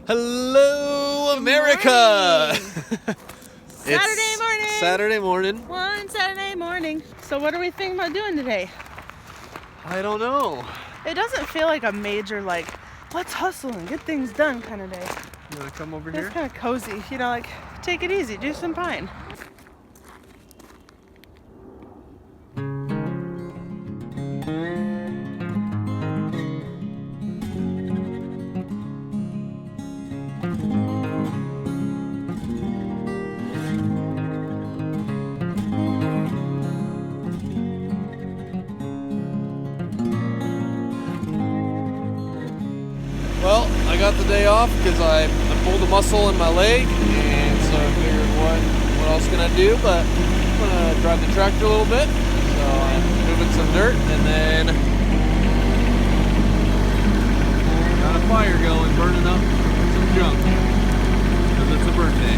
Hello, America! Saturday morning! Saturday morning. One Saturday morning. So what are we thinking about doing today? I don't know. It doesn't feel like a major, like, let's hustle and get things done kind of day. You want to come over It's here? kind of cozy, you know, like, take it easy, do some pine. Well, I got the day off because I pulled a muscle in my leg, and so I figured what else can I do, but I'm going to drive the tractor a little bit. So I'm moving some dirt, and then got a fire going, burning up some junk, because it's a birthday.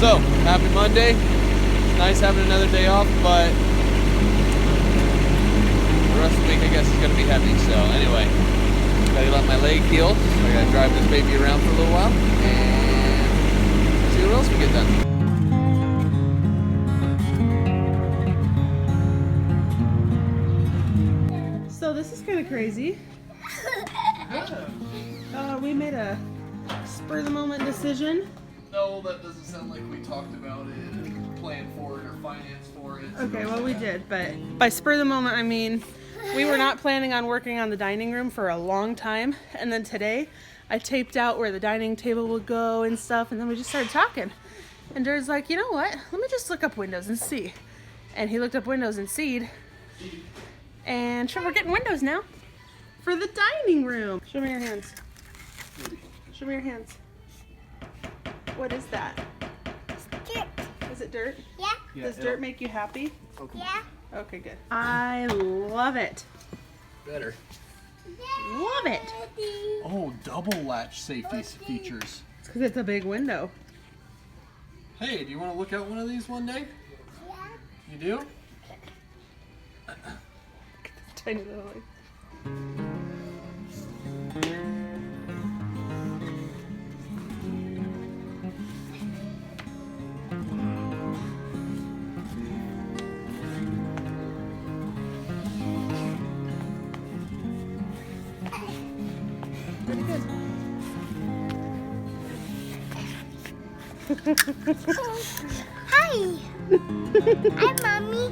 So, happy Monday. It's nice having another day off, but the rest of the week, I guess, is going to be heavy. So anyway, gotta let my leg heal. So I gotta drive this baby around for a little while and see what else we get done. So this is kind of crazy. We made a spur-of-the-moment decision. No, that doesn't sound like we talked about it, planned for it, or financed for it. Okay, well we did, but by spur-of-the-moment I mean we were not planning on working on the dining room for a long time, and then today I taped out where the dining table would go and stuff, and then we just started talking. And Jared's like, you know what? Let me just look up windows and see. And he looked up windows and seed. And sure, we're getting windows now for the dining room. Show me your hands. Show me your hands. What is that? Dirt. Is it dirt? Yeah. Does dirt make you happy? Okay. Yeah. Okay, good. I love it. Better. Love it. Oh, double latch safety features. It's because it's a big window. Hey, do you want to look out one of these one day? Yeah. You do? Tiny little like. Pretty good. Hi. Hi, Mommy.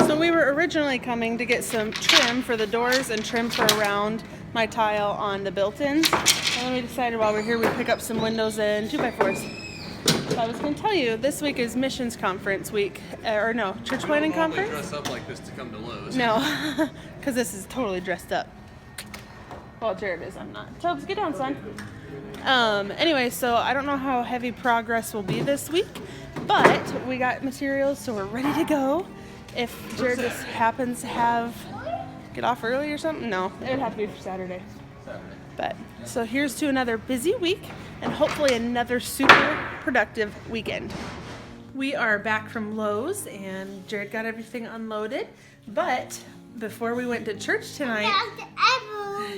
So we were originally coming to get some trim for the doors and trim for around my tile on the built-ins. And then we decided while we're here we'd pick up some windows and 2x4s. So I was going to tell you, this week is missions conference week, or no, church planning conference? Dress up like this to come to Lowe's. No, because this is totally dressed up. Well, Jared is, I'm not. Tubbs, get down, son. Anyway, so I don't know how heavy progress will be this week, but we got materials, so we're ready to go. If Jared just happens to get off early or something, no, it would have to be for Saturday. But, so here's to another busy week, and hopefully another super productive weekend. We are back from Lowe's, and Jared got everything unloaded, but before we went to church tonight,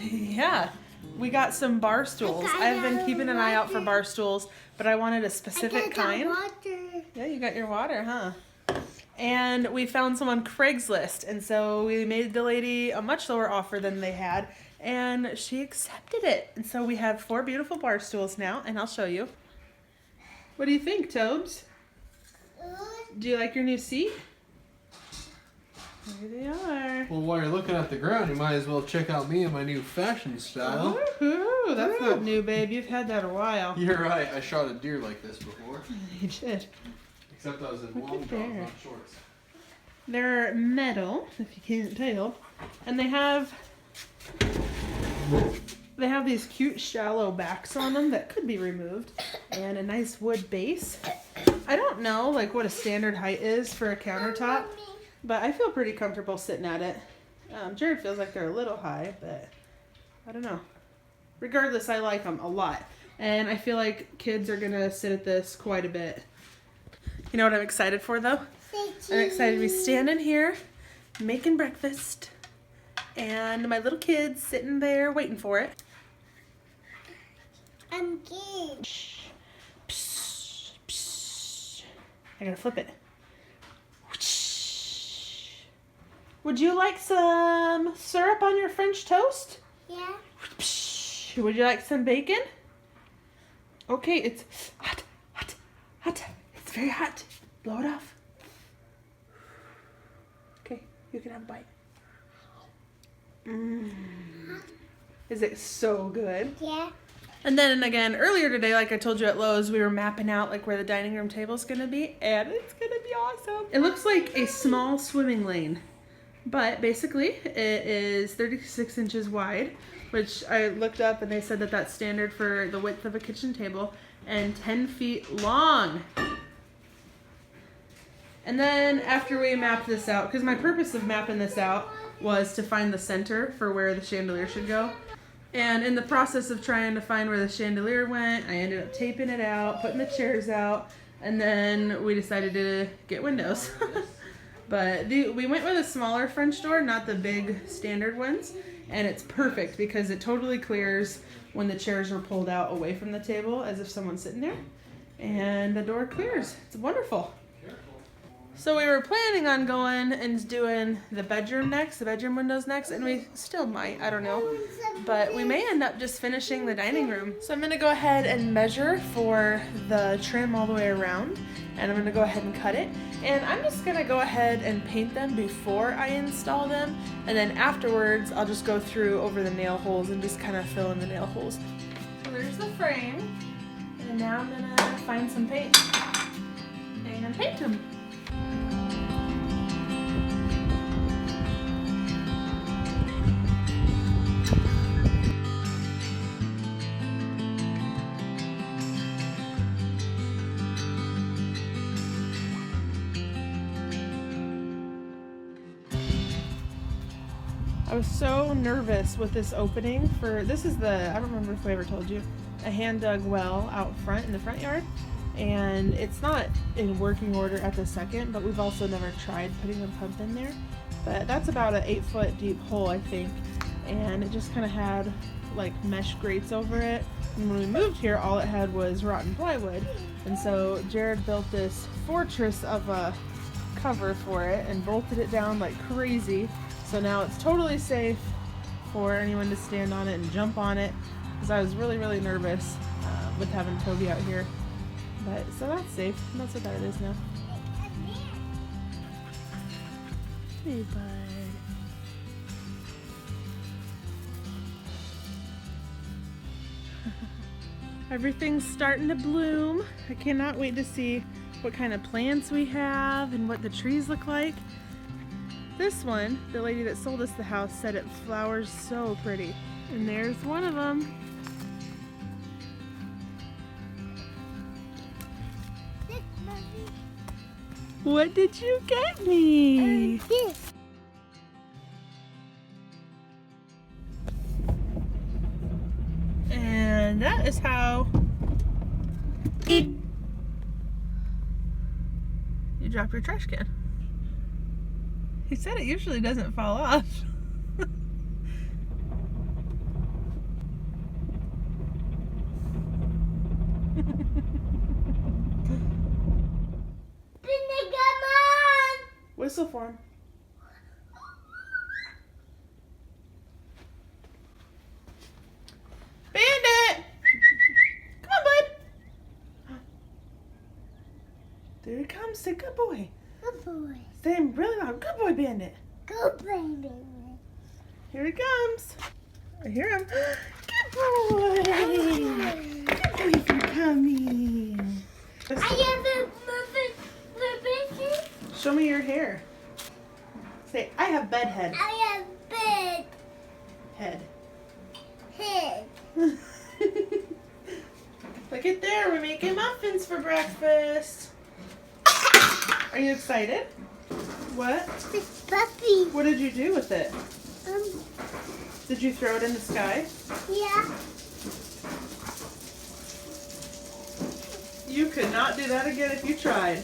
yeah, we got some bar stools. I've been keeping an eye out for bar stools, but I wanted a specific kind. Yeah, you got your water, huh? And we found some on Craigslist, and so we made the lady a much lower offer than they had, and she accepted it. And so we have 4 beautiful bar stools now, and I'll show you. What do you think, Tobes? Do you like your new seat? Here they are. Well, while you're looking at the ground, you might as well check out me and my new fashion style. Woohoo! That's not new, babe. You've had that a while. You're right. I shot a deer like this before. You did. Except I was in Look long at johns, there. not shorts. They're metal, if you can't tell, and they have these cute shallow backs on them that could be removed, and a nice wood base. I don't know like what a standard height is for a countertop, but I feel pretty comfortable sitting at it. Jared feels like they're a little high, but I don't know. Regardless, I like them a lot, and I feel like kids are gonna sit at this quite a bit. You know what I'm excited for, though? I'm excited to be standing here, making breakfast, and my little kid's sitting there waiting for it. I'm good. Psst, psst. I gotta flip it. Would you like some syrup on your French toast? Yeah. Would you like some bacon? Okay, it's hot, hot, hot. It's very hot. Blow it off. Okay, you can have a bite. Is it so good? Yeah. And then again, earlier today, like I told you at Lowe's, we were mapping out like where the dining room table is going to be, and it's going to be awesome. It looks like a small swimming lane, but basically it is 36 inches wide, which I looked up and they said that that's standard for the width of a kitchen table, and 10 feet long. And then after we mapped this out, because my purpose of mapping this out was to find the center for where the chandelier should go. And in the process of trying to find where the chandelier went, I ended up taping it out, putting the chairs out, and then we decided to get windows. But we went with a smaller French door, not the big standard ones, and it's perfect because it totally clears when the chairs are pulled out away from the table as if someone's sitting there, and the door clears. It's wonderful. So we were planning on going and doing the bedroom next, the bedroom windows next, and we still might, I don't know. But we may end up just finishing the dining room. So I'm gonna go ahead and measure for the trim all the way around, and I'm gonna go ahead and cut it. And I'm just gonna go ahead and paint them before I install them, and then afterwards I'll just go through over the nail holes and just kind of fill in the nail holes. So there's the frame, and now I'm gonna find some paint and paint them. I was so nervous with this opening for, this is the, I don't remember if I ever told you, a hand dug well out front in the front yard. And it's not in working order at the second, but we've also never tried putting a pump in there. But that's about an 8-foot deep hole, I think. And it just kind of had like mesh grates over it. And when we moved here, all it had was rotten plywood. And so Jared built this fortress of a cover for it and bolted it down like crazy. So now it's totally safe for anyone to stand on it and jump on it, because I was really, really nervous with having Toby out here. But so that's safe. That's what that is now. Hey, bud. Everything's starting to bloom. I cannot wait to see what kind of plants we have and what the trees look like. This one, the lady that sold us the house said it flowers so pretty. And there's one of them. What did you get me? This. And that is how you drop your trash can. He said it usually doesn't fall off. Whistle for him. Bandit! Come on, bud. There he comes. Say good boy. Good boy. Say him really loud. Good boy, Bandit. Good baby. Here he comes. I hear him. Good boy. Good boy for coming. I have a Show me your hair. Say, I have bed head. I have bed Head. head. Look at there. We're making muffins for breakfast. Are you excited? What? This puppy. What did you do with it? Um, Did you throw it in the sky? yeah. You could not do that again if you tried.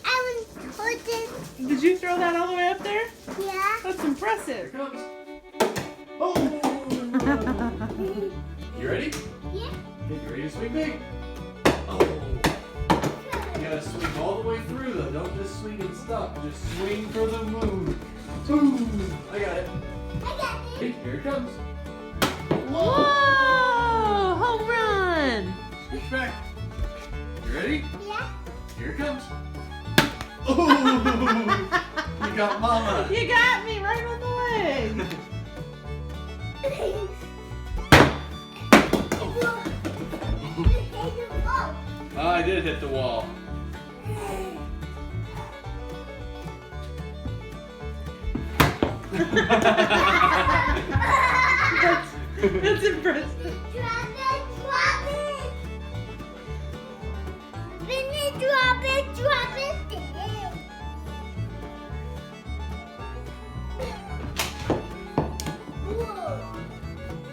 I was holding. Did you throw that all the way up there? Yeah. That's impressive. Oh! You ready? Yeah. Okay, you ready to swing big? Oh. You gotta swing all the way through though. Don't just swing and stop. Just swing for the moon. Boom. I got it. I got it. Okay, here it comes. Whoa! Home run! Switch back. You ready? Yeah. Here it comes. Oh! You got mama. You got me right on the leg. Oh, I did hit the wall. That's impressive. Drop it, drop it. Vinny, drop it, drop it. Whoa.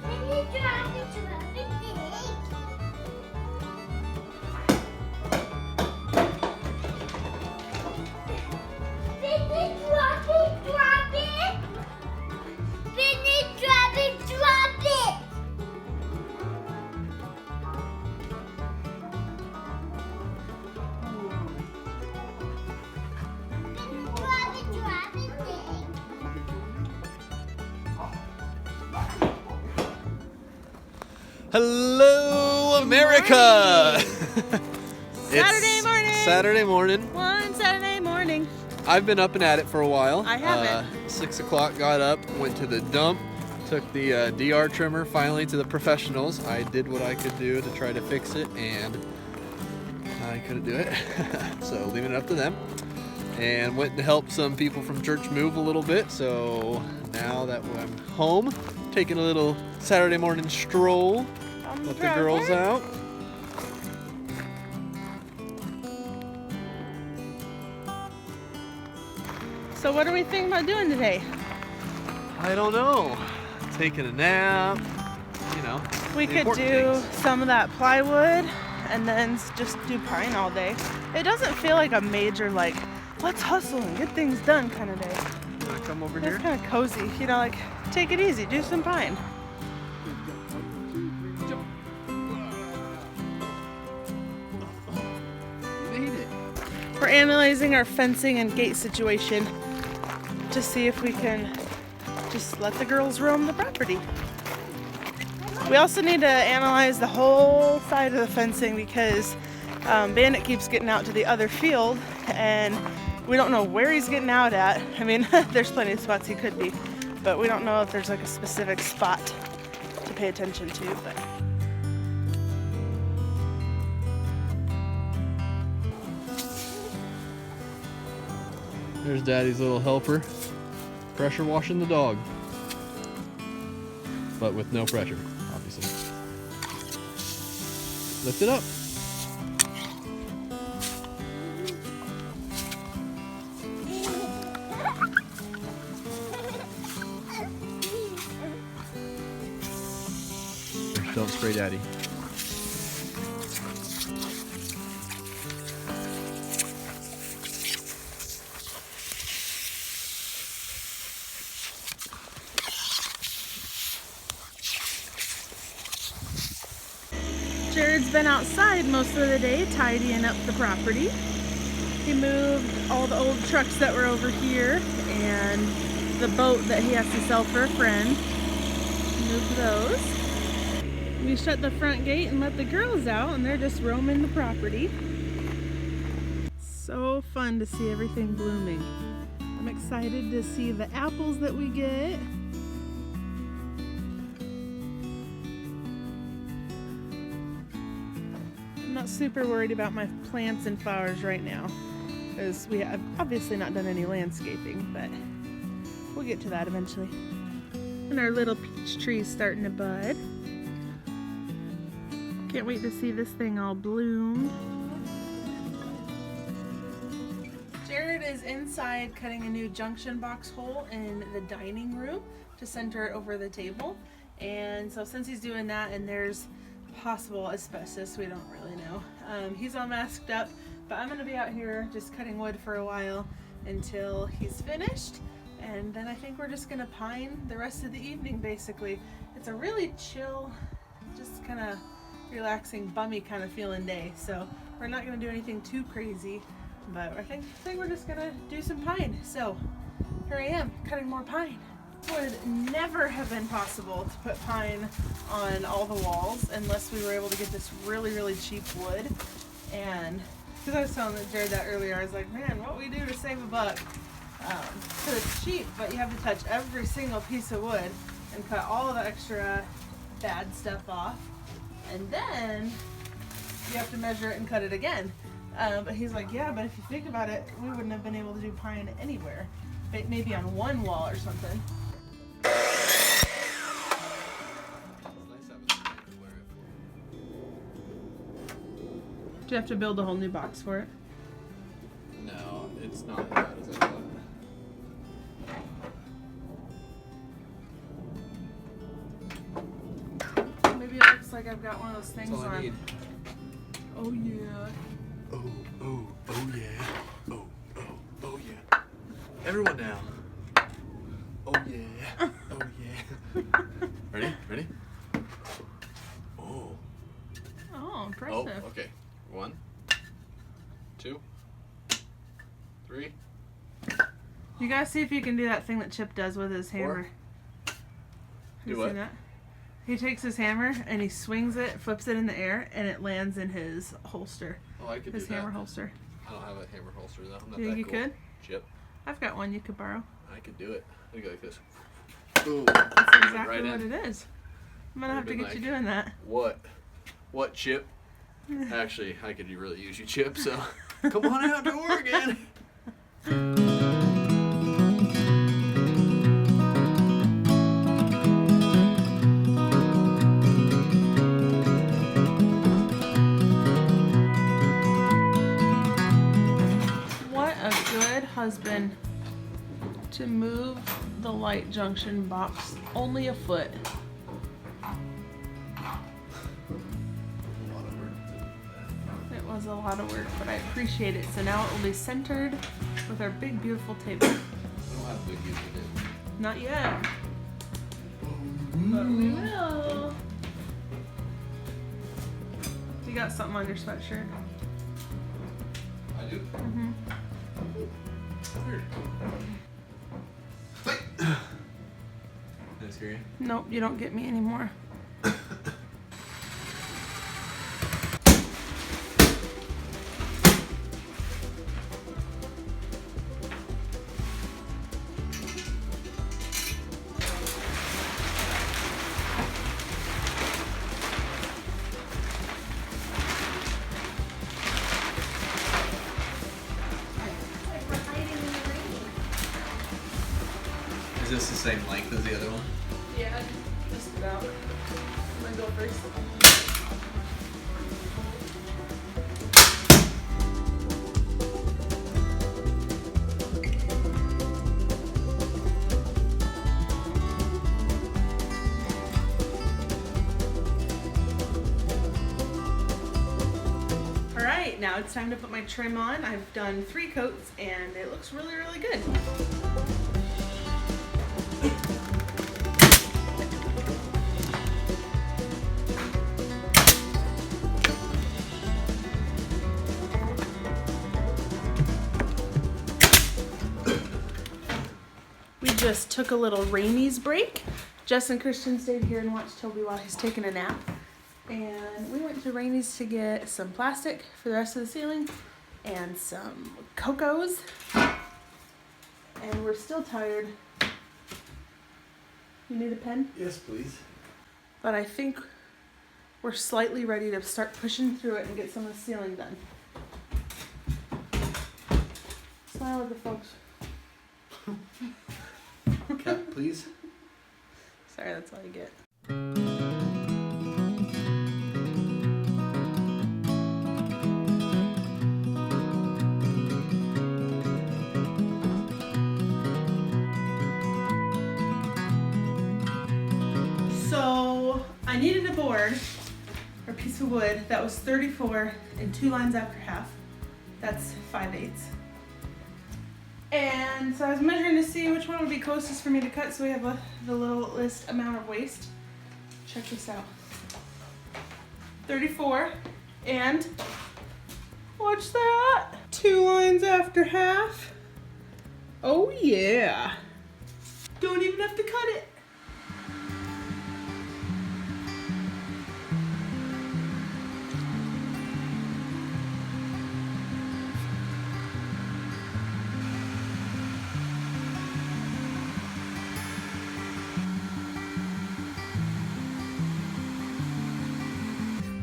Vinny, drop it, drop it. Vinny, drop it, drop it. Vinny, drop it, drop it. Drop it, drop it. Hello, America! Saturday morning. Saturday morning. One Saturday morning. I've been up and at it for a while. I haven't. 6 o'clock, got up, went to the dump, took the DR trimmer finally to the professionals. I did what I could do to try to fix it, and I couldn't do it. So leaving it up to them. And went to help some people from church move a little bit. So now that I'm home, taking a little Saturday morning stroll, let the girls out. So what are we thinking about doing today? I don't know. Taking a nap, you know. We the could important do things. some of that plywood and then just do pine all day. It doesn't feel like a major like, let's hustle and get things done kind of day. You wanna come over It's here? kind of cozy, you know, like take it easy, do some pine. Made it. We're analyzing our fencing and gate situation to see if we can just let the girls roam the property. We also need to analyze the whole side of the fencing because Bandit keeps getting out to the other field and we don't know where he's getting out at. I mean, there's plenty of spots he could be, but we don't know if there's like a specific spot to pay attention to. But There's Daddy's little helper, pressure washing the dog. But with no pressure, obviously. Lift it up. Don't spray Daddy. Jared's been outside most of the day tidying up the property. He moved all the old trucks that were over here and the boat that he has to sell for a friend. Moved those. We shut the front gate and let the girls out and they're just roaming the property. So fun to see everything blooming. I'm excited to see the apples that we get. I'm not super worried about my plants and flowers right now because we have obviously not done any landscaping, but we'll get to that eventually. And our little peach tree is starting to bud. Can't wait to see this thing all bloomed. Jared is inside cutting a new junction box hole in the dining room to center it over the table. And so since he's doing that and there's possible asbestos, we don't really know. He's all masked up, but I'm gonna be out here just cutting wood for a while until he's finished. And then I think we're just gonna pine the rest of the evening basically. It's a really chill, just kind of relaxing, bummy kind of feeling day. So we're not gonna do anything too crazy, but I think we're just gonna do some pine. So here I am, cutting more pine. Would never have been possible to put pine on all the walls unless we were able to get this really, really cheap wood. And because I was telling Jared that earlier, I was like, man, what we do to save a buck. Because it's cheap, but you have to touch every single piece of wood and cut all of the extra bad stuff off. And then you have to measure it and cut it again. But he's like, yeah, but if you think about it, we wouldn't have been able to do pine anywhere. Maybe on one wall or something. Do you have to build a whole new box for it? No, it's not as bad as I thought. Maybe it looks like I've got one of those things That's all I on. need. Oh yeah. Oh yeah. Oh yeah. Everyone now. Oh yeah. Oh yeah. Ready? Oh. Oh, impressive. Oh, okay. 1, 2, 3. You guys see if you can do that thing that Chip does with his hammer. Have you Do what? seen that? He takes his hammer and he swings it, flips it in the air, and it lands in his holster. Oh, I could His do that. hammer holster. I don't have a hammer holster though. I'm not You think that you cool. could? Chip. I've got one you could borrow. I could do it. I'd go like this. Boom. That's exactly right what in. it is. I'm gonna have to Been get you like- doing that. What, Chip? Actually, I could really use you, Chip, so come on out to Oregon. What a good husband to move the light junction box only a foot. It was a lot of work, but I appreciate it. So now it will be centered with our big, beautiful table. I don't have big use of it. Not yet, but we will. You got something on your sweatshirt? I do? Mm-hmm. Weird. Can I scare you? Nope, you don't get me anymore. Like we're hiding in the rain. Is this the same length as the other one? Yeah, just about. I'm gonna go first. Alright, now it's time to put my trim on. I've done 3 coats and it looks really, really good. We just took a little Rainey's break. Jess and Christian stayed here and watched Toby while he's taking a nap. And we went to Rainey's to get some plastic for the rest of the ceiling and some Cocos. And we're still tired. You need a pen? Yes, please. But I think we're slightly ready to start pushing through it and get some of the ceiling done. Smile at the folks. Cap, please. Sorry, that's all you get. So I needed a board or piece of wood that was 34 and 2 lines after half. That's 5/8. And so I was measuring to see which one would be closest for me to cut so we have the littlest amount of waste. Check this out. 34. And watch that. 2 lines after half. Oh yeah. Don't even have to cut it.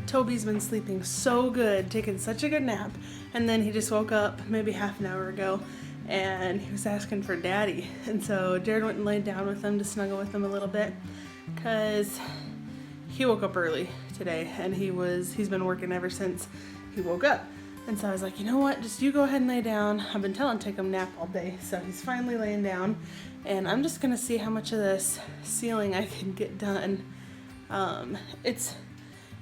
Toby's been sleeping so good, taking such a good nap, and then he just woke up maybe half an hour ago and he was asking for daddy. And so Jared went and laid down with him to snuggle with him a little bit because he woke up early today and he's been working ever since he woke up. And so I was like, you know what, just you go ahead and lay down. I've been telling him to take a nap all day, so he's finally laying down, and I'm just gonna see how much of this ceiling I can get done.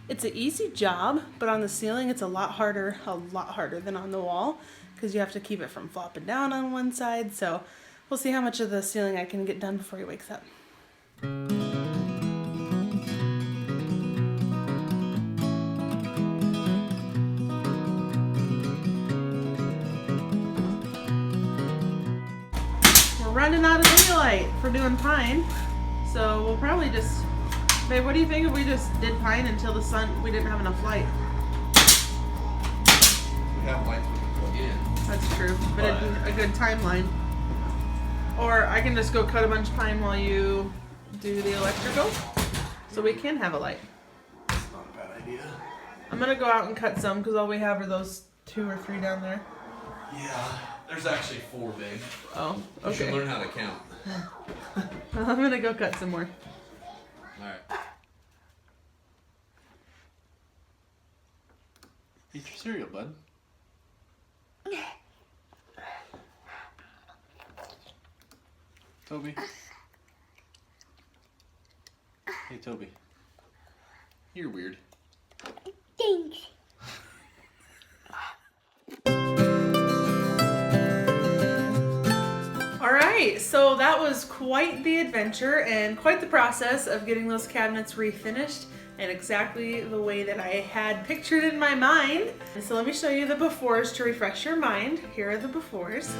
It's an easy job, but on the ceiling it's a lot harder than on the wall because you have to keep it from flopping down on one side. So we'll see how much of the ceiling I can get done before he wakes up. We're running out of daylight for doing pine, so we'll probably just... Babe, what do you think if we just did pine until we didn't have enough light? We have lights we can plug in. That's true, but a good timeline. Or I can just go cut a bunch of pine while you do the electrical, so we can have a light. That's not a bad idea. I'm gonna go out and cut some because all we have are those 2 or 3 down there. Yeah, there's actually 4, babe. Oh, You should okay. learn how to count. I'm gonna go cut some more. Alright. Eat your cereal, bud. Toby. Hey, Toby. You're weird. Thanks. Alright, so that was quite the adventure and quite the process of getting those cabinets refinished and exactly the way that I had pictured in my mind. And so let me show you the befores to refresh your mind. Here are the befores.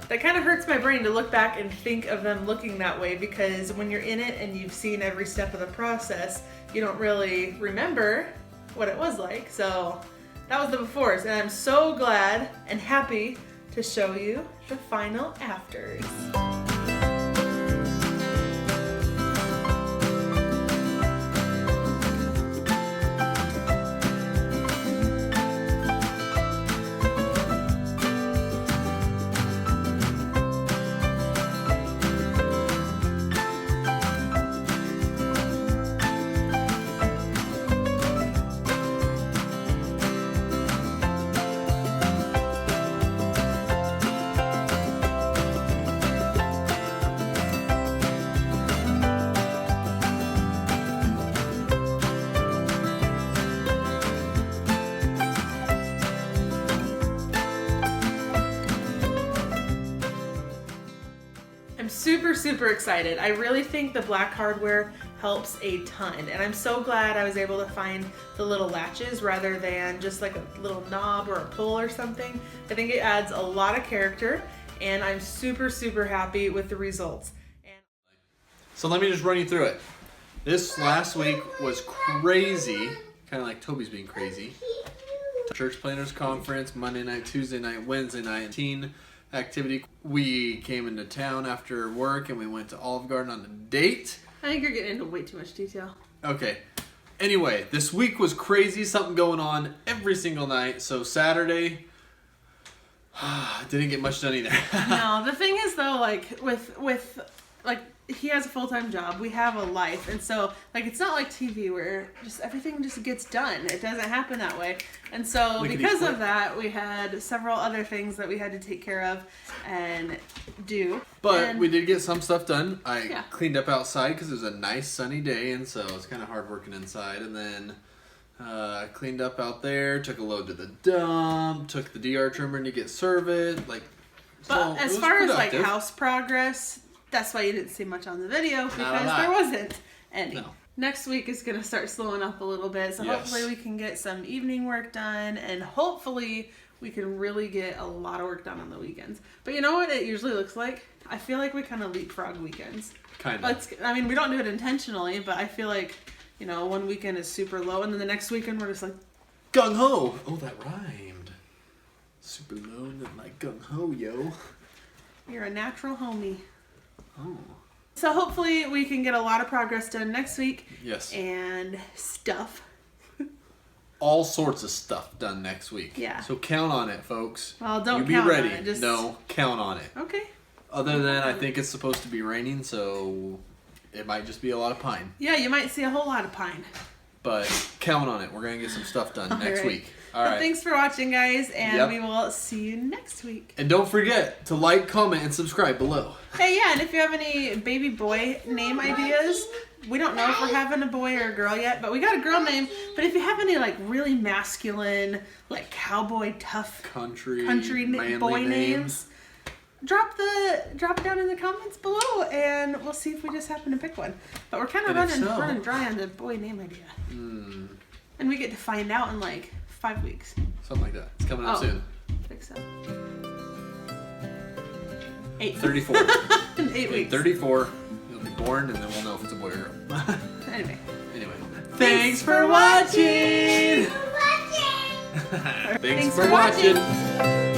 That kind of hurts my brain to look back and think of them looking that way because when you're in it and you've seen every step of the process, you don't really remember what it was like. So that was the befores, and I'm so glad and happy to show you the final afters. I'm super excited. I really think the black hardware helps a ton, and I'm so glad I was able to find the little latches rather than just like a little knob or a pull or something. I think it adds a lot of character, and I'm super happy with the results. So let me just run you through it. This last week was crazy, kind of like Toby's being crazy. Church Planners Conference, Monday night, Tuesday night, Wednesday night, teen activity. We came into town after work and we went to Olive Garden on a date. I think you're getting into way too much detail. Okay. Anyway, this week was crazy. Something going on every single night. So Saturday, didn't get much done either. No, the thing is though, like with like he has a full-time job. We have a life. And so, like, it's not like TV where just everything just gets done. It doesn't happen that way. And so, because of that, we had several other things that we had to take care of and do. But we did get some stuff done. I cleaned up outside because it was a nice sunny day, and so it's kind of hard working inside. And then I cleaned up out there, took a load to the dump, took the DR trimmer to get serviced. Like, but as far as like house progress, that's why you didn't see much on the video, because there wasn't any. No. Next week is going to start slowing up a little bit, so hopefully we can get some evening work done, and hopefully we can really get a lot of work done on the weekends. But you know what it usually looks like? I feel like we kind of leapfrog weekends. Kind of. I mean, we don't do it intentionally, but I feel like, you know, one weekend is super low, and then the next weekend we're just like, gung-ho! Oh, that rhymed. Super low and then like gung-ho, yo. You're a natural homie. Oh. So hopefully we can get a lot of progress done next week. Yes. And stuff. All sorts of stuff done next week. Yeah. So count on it, folks. Well, don't count on it. Just... No, count on it. Okay. Other than I think it's supposed to be raining, so it might just be a lot of pine. Yeah, you might see a whole lot of pine. But count on it. We're going to get some stuff done next week. All right. Thanks for watching, guys, and we will see you next week. And don't forget to like, comment, and subscribe below. Hey, yeah, and if you have any baby boy name ideas, we don't know if we're having a boy or a girl yet, but we got a girl name. But if you have any like really masculine, like cowboy tough country boy names, drop it down in the comments below, and we'll see if we just happen to pick one. But we're kind of running dry on the boy name idea. And we get to find out in like 5 weeks. Something like that. It's coming out soon. I think so. 34. In 8 weeks. 34. You'll be born, and then we'll know if it's a boy or a girl. Anyway. Thanks for watching! Thanks for watching!